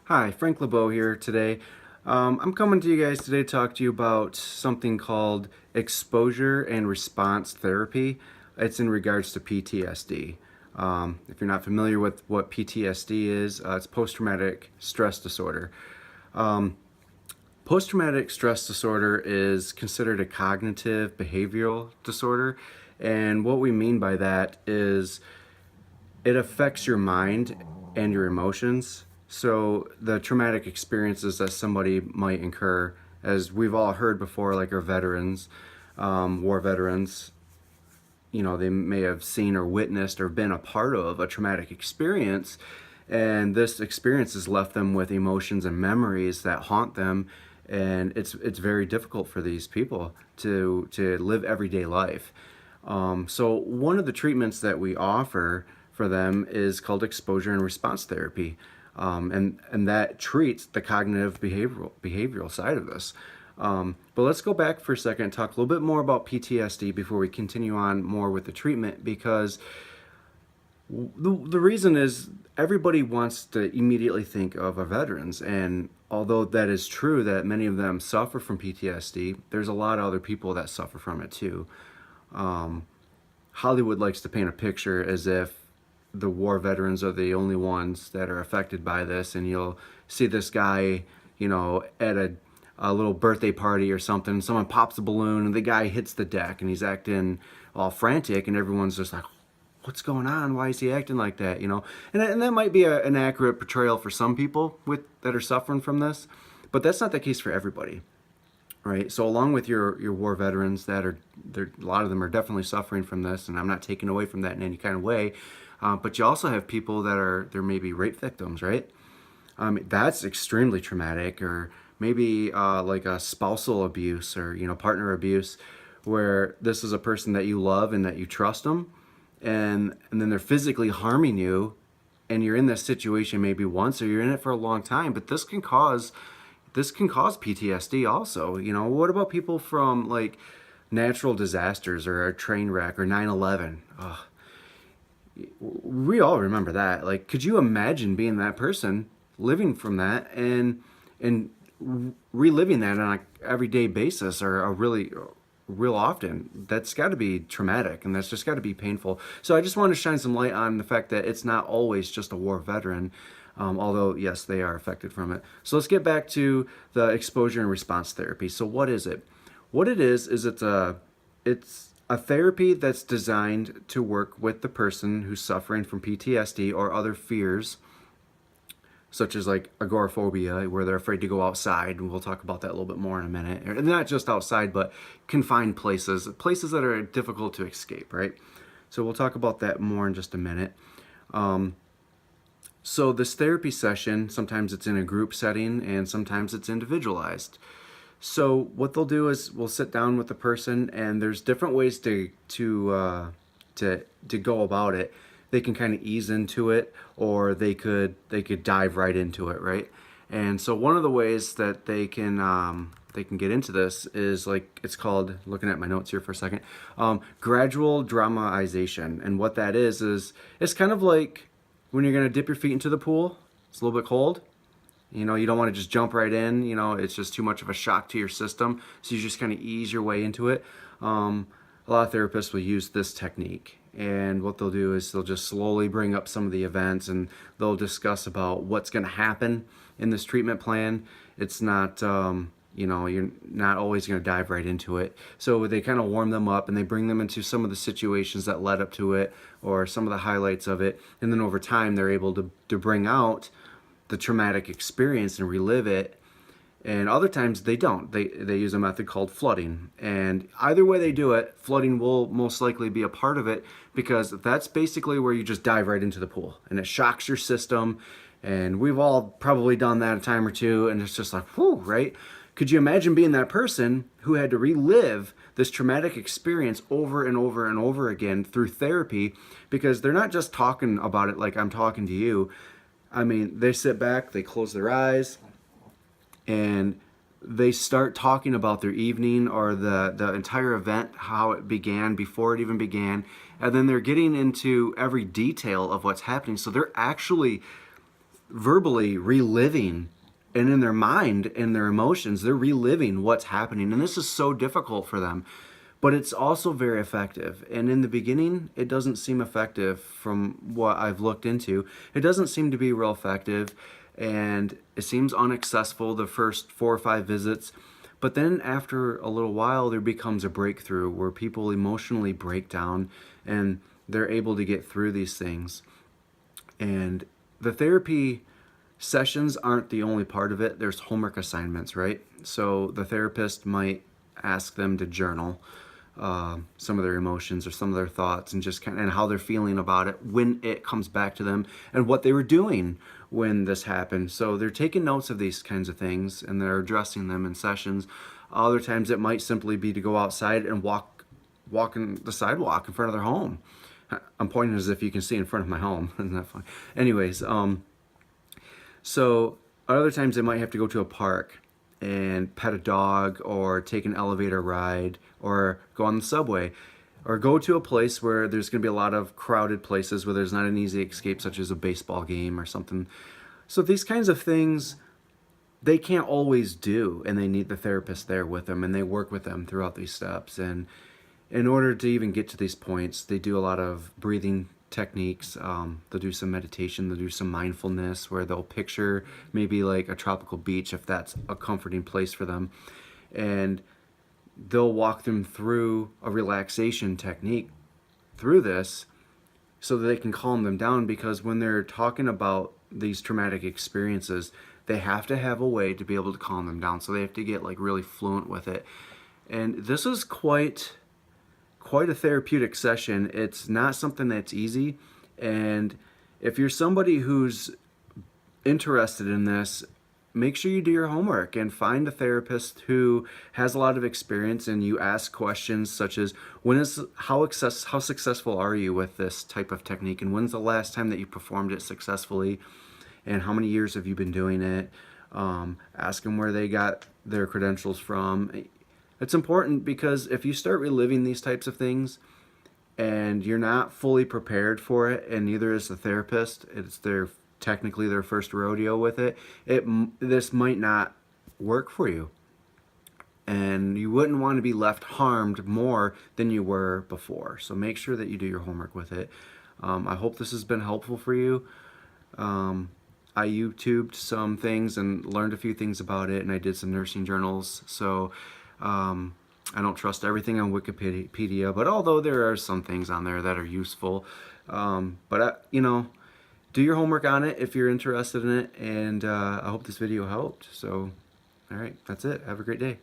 Hi, Frank LeBeau here today. I'm coming to you guys today to talk to you about something called exposure and response therapy. It's in regards to PTSD. If you're not familiar with what PTSD is, it's post-traumatic stress disorder. Post-traumatic stress disorder is considered a cognitive behavioral disorder, and what we mean by that is it affects your mind and your emotions. So the traumatic experiences that somebody might incur, as we've all heard before, like our veterans, war veterans, they may have seen or witnessed or been a part of a traumatic experience, and this experience has left them with emotions and memories that haunt them, and it's very difficult for these people to live everyday life. So one of the treatments that we offer for them is called exposure and response therapy, and that treats the cognitive behavioral side of this. But let's go back for a second and talk a little bit more about PTSD before we continue on more with the treatment, because the reason is everybody wants to immediately think of our veterans, and although that is true that many of them suffer from PTSD, there's a lot of other people that suffer from it too. Hollywood likes to paint a picture as if the war veterans are the only ones that are affected by this, and you'll see this guy, at a little birthday party or something, someone pops a balloon and the guy hits the deck and he's acting all frantic, and everyone's just like, what's going on? Why is he acting like that? And that might be an accurate portrayal for some people that are suffering from this, but that's not the case for everybody. Right. So along with your war veterans that are there, a lot of them are definitely suffering from this, and I'm not taking away from that in any kind of way. But you also have people that are there may be rape victims, right? That's extremely traumatic, or maybe like a spousal abuse or partner abuse, where this is a person that you love and that you trust them, and then they're physically harming you, and you're in this situation maybe once or you're in it for a long time, but this can cause PTSD also. What about people from like natural disasters or a train wreck or 9/11? Oh, we all remember that. Like, could you imagine being that person, living from that, and reliving that on a everyday basis, or a really real often? That's got to be traumatic, and that's just got to be painful. So I just want to shine some light on the fact that it's not always just a war veteran, although yes, they are affected from it. So let's get back to the exposure and response therapy. So what is it? What it is it's a therapy that's designed to work with the person who's suffering from PTSD or other fears, such as like agoraphobia, where they're afraid to go outside, and we'll talk about that a little bit more in a minute. And not just outside, but confined places that are difficult to escape, right? So we'll talk about that more in just a minute. So this therapy session, sometimes it's in a group setting and sometimes it's individualized. So what they'll do is we'll sit down with the person, and there's different ways to go about it. They can kind of ease into it, or they could dive right into it, right? And so one of the ways that they can get into this is, like, it's called, looking at my notes here for a second, gradual dramatization. And what that is it's kind of like when you're gonna dip your feet into the pool. It's a little bit cold. You don't want to just jump right in. It's just too much of a shock to your system. So you just kind of ease your way into it. A lot of therapists will use this technique. And what they'll do is they'll just slowly bring up some of the events, and they'll discuss about what's going to happen in this treatment plan. It's not, you're not always going to dive right into it. So they kind of warm them up, and they bring them into some of the situations that led up to it, or some of the highlights of it. And then over time, they're able to bring out the traumatic experience and relive it. And other times they don't. They use a method called flooding. And either way they do it, flooding will most likely be a part of it, because that's basically where you just dive right into the pool and it shocks your system. And we've all probably done that a time or two, and it's just like, whew, right? Could you imagine being that person who had to relive this traumatic experience over and over and over again through therapy? Because they're not just talking about it like I'm talking to you. I mean, they sit back, they close their eyes, and they start talking about their evening or the entire event, how it began, before it even began. And then they're getting into every detail of what's happening. So they're actually verbally reliving, and in their mind and their emotions, they're reliving what's happening. And this is so difficult for them. But it's also very effective. And in the beginning, it doesn't seem effective from what I've looked into. It doesn't seem to be real effective. And it seems unaccessible the first 4 or 5 visits. But then after a little while, there becomes a breakthrough where people emotionally break down and they're able to get through these things. And the therapy sessions aren't the only part of it. There's homework assignments, right? So the therapist might ask them to journal some of their emotions or some of their thoughts, and just kind of, and how they're feeling about it when it comes back to them, and what they were doing when this happened. So they're taking notes of these kinds of things and they're addressing them in sessions. Other times it might simply be to go outside and walk in the sidewalk in front of their home. I'm pointing as if you can see in front of my home. Isn't that funny? Anyways, so other times they might have to go to a park and pet a dog, or take an elevator ride, or go on the subway, or go to a place where there's going to be a lot of crowded places where there's not an easy escape, such as a baseball game or something. So these kinds of things, they can't always do, and they need the therapist there with them, and they work with them throughout these steps. And in order to even get to these points, they do a lot of breathing techniques. They'll do some meditation, they'll do some mindfulness, where they'll picture maybe like a tropical beach, if that's a comforting place for them. And they'll walk them through a relaxation technique through this, so that they can calm them down, because when they're talking about these traumatic experiences, they have to have a way to be able to calm them down. So they have to get like really fluent with it. And this is quite a therapeutic session. It's not something that's easy. And if you're somebody who's interested in this, make sure you do your homework and find a therapist who has a lot of experience, and you ask questions such as, how successful are you with this type of technique, and when's the last time that you performed it successfully, and how many years have you been doing it. Ask them where they got their credentials from. It's important, because if you start reliving these types of things and you're not fully prepared for it, and neither is the therapist, it's technically their first rodeo with it, this might not work for you. And you wouldn't want to be left harmed more than you were before. So make sure that you do your homework with it. I hope this has been helpful for you. I YouTubed some things and learned a few things about it, and I did some nursing journals. So I don't trust everything on Wikipedia, but although there are some things on there that are useful, do your homework on it if you're interested in it, and I hope this video helped. So, all right, that's it. Have a great day.